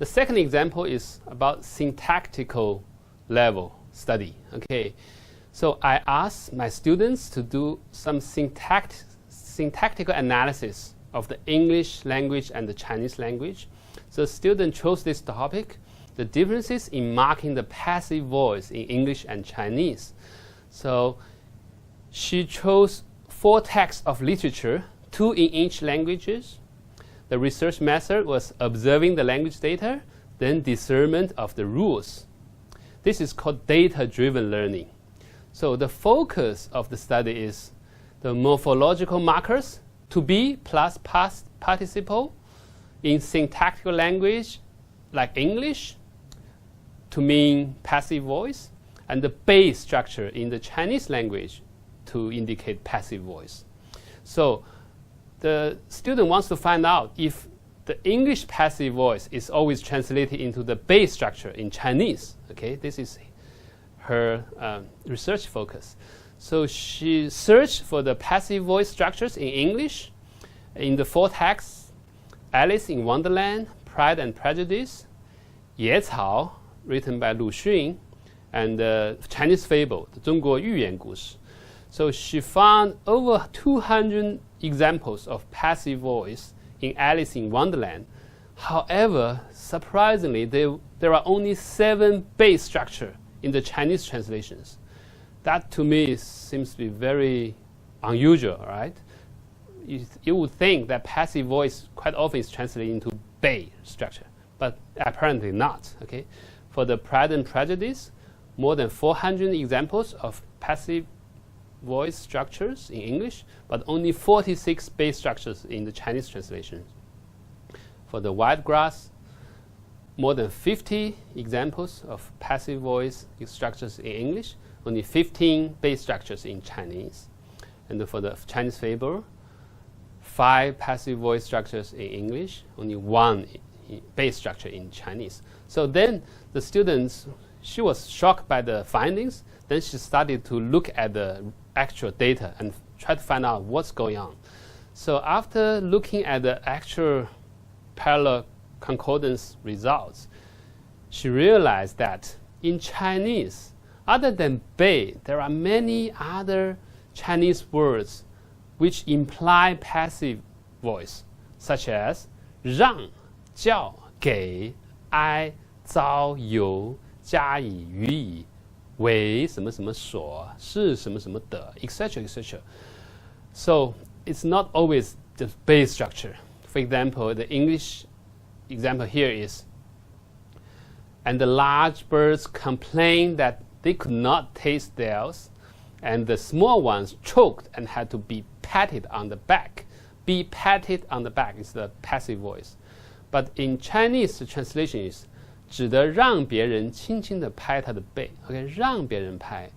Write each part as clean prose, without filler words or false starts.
The second example is about syntactical level study. Okay, so I asked my students to do some syntactical analysis of the English language and the Chinese language. So student chose this topic, the differences in marking the passive voice in English and Chinese. So she chose 4 texts of literature, 2 in each languages. The research method was observing the language data, then discernment of the rules. This is called data-driven learning. So the focus of the study is the morphological markers, to be plus past participle in syntactical language like English to mean passive voice, and the base structure in the Chinese language to indicate passive voice. So the student wants to find out if the English passive voice is always translated into the base structure in Chinese. Okay, this is her research focus. So she searched for the passive voice structures in English in the 4 texts: Alice in Wonderland, Pride and Prejudice, Ye Cao, written by Lu Xun, and the Chinese fable, the 中国寓言故事. So she found over 200 examples of passive voice in Alice in Wonderland. However, surprisingly, there are only 7 base structure in the Chinese translations. That to me seems to be very unusual, right? You would think that passive voice quite often is translated into base structure, but apparently not. Okay, for the Pride and Prejudice, more than 400 examples of passive voice structures in English, but only 46 base structures in the Chinese translation. For the White Grass, more than 50 examples of passive voice structures in English, only 15 base structures in Chinese. And for the Chinese fable, 5 passive voice structures in English, only 1 base structure in Chinese. So then the students, she was shocked by the findings. Then she started to look at the actual data and try to find out what's going on. So after looking at the actual parallel concordance results, she realized that in Chinese, other than bei, there are many other Chinese words which imply passive voice, such as 让、叫、给、哀、遭、由、加以、予以、为什么什么所、是什么什么的 etc. etc. So it's not always the base structure. For example, the English example here is, and the large birds complained that they could not taste theirs, and the small ones choked and had to be patted on the back. Be patted on the back is the passive voice. But in Chinese, the translation is 指的让别人轻轻地拍他的背. Okay, 让别人拍.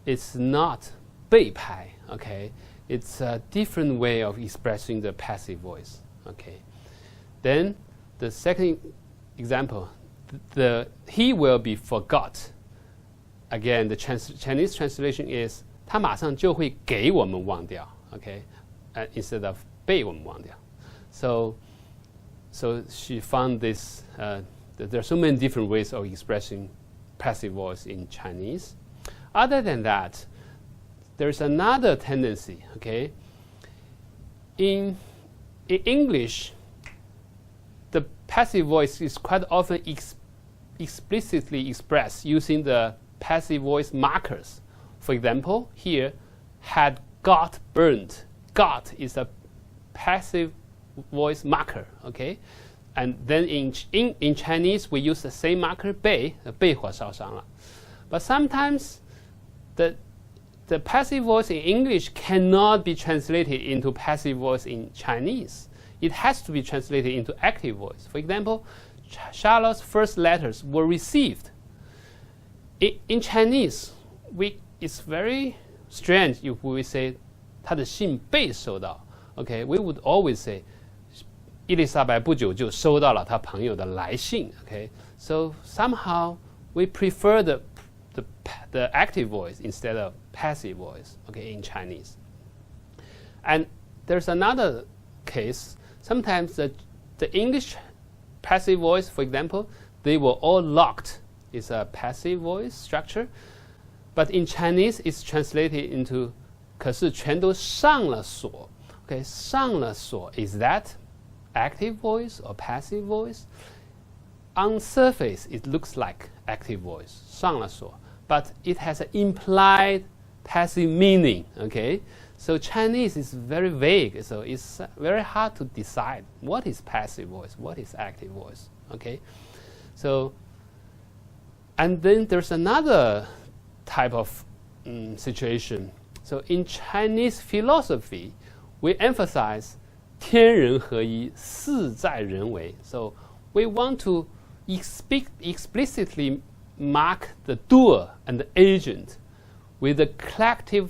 It's not 被拍. Okay, it's a different way of expressing the passive voice. Okay, then the second example, he will be forgot. Again, the Chinese translation is 他马上就会给我们忘掉. Okay, instead of 被我们忘掉. So she found this. That there are so many different ways of expressing passive voice in Chinese. Other than that, there's another tendency. Okay, in English, the passive voice is quite often explicitly expressed using the passive voice markers. For example, here, had got burned. Got is a passive voice marker. Okay, and then in Chinese we use the same marker 被火烧伤了. But sometimes the passive voice in English cannot be translated into passive voice in Chinese. It has to be translated into active voice. For example, Charlotte's first letters were received. In Chinese, it's very strange if we say 她的信被收到. Okay, we would always say 伊丽莎白不久就收到了她朋友的来信. Okay, so somehow we prefer the active voice instead of passive voice. Okay, in Chinese. And there's another case. Sometimes the English passive voice, for example, they were all locked. It's a passive voice structure. But in Chinese, it's translated into 可是全都上了锁. Okay, 上了锁, is that active voice or passive voice? On surface, it looks like active voice, 上了锁, but it has an implied passive meaning. Okay, so Chinese is very vague, so it's very hard to decide what is passive voice, what is active voice. Okay, so and then there's another type of situation. So in Chinese philosophy, we emphasize 天人合一, 事在人为. So we want to explicitly mark the doer and the agent with the collective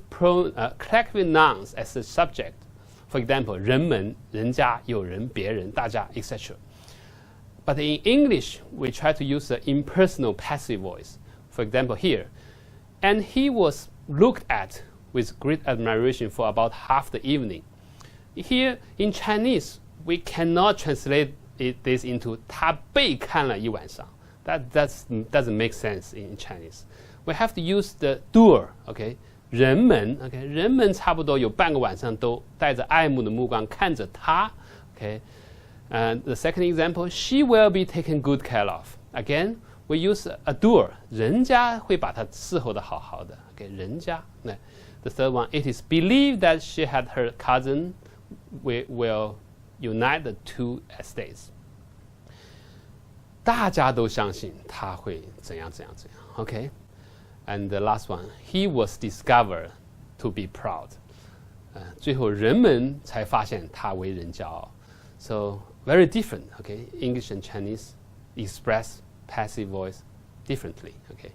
nouns as the subject. For example, 人们, 人家, 有人, 别人, 大家, etc. But in English, we try to use the impersonal passive voice. For example, here, and he was looked at with great admiration for about half the evening. Here in Chinese, we cannot translate this into 他被看了一晚上. That doesn't make sense in Chinese. We have to use the doer. Okay, 人们, okay, 人们差不多有半个晚上都带着爱慕的目光看着他. Okay, and the second example, she will be taken good care of. Again, we use a doer. 人家会把她伺候得好好的. Okay, 人家. The third one, it is believed that she had her cousin will unite the two estates. 大家都相信他会怎样怎样怎样. Okay, and the last one, he was discovered to be proud. 最后人们才发现他为人骄傲. So very different. Okay, English and Chinese express passive voice differently. Okay.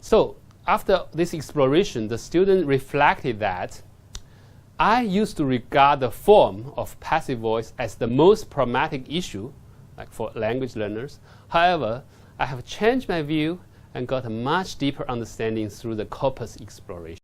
So after this exploration, the student reflected that I used to regard the form of passive voice as the most problematic issue, like for language learners. However, I have changed my view and got a much deeper understanding through the corpus exploration.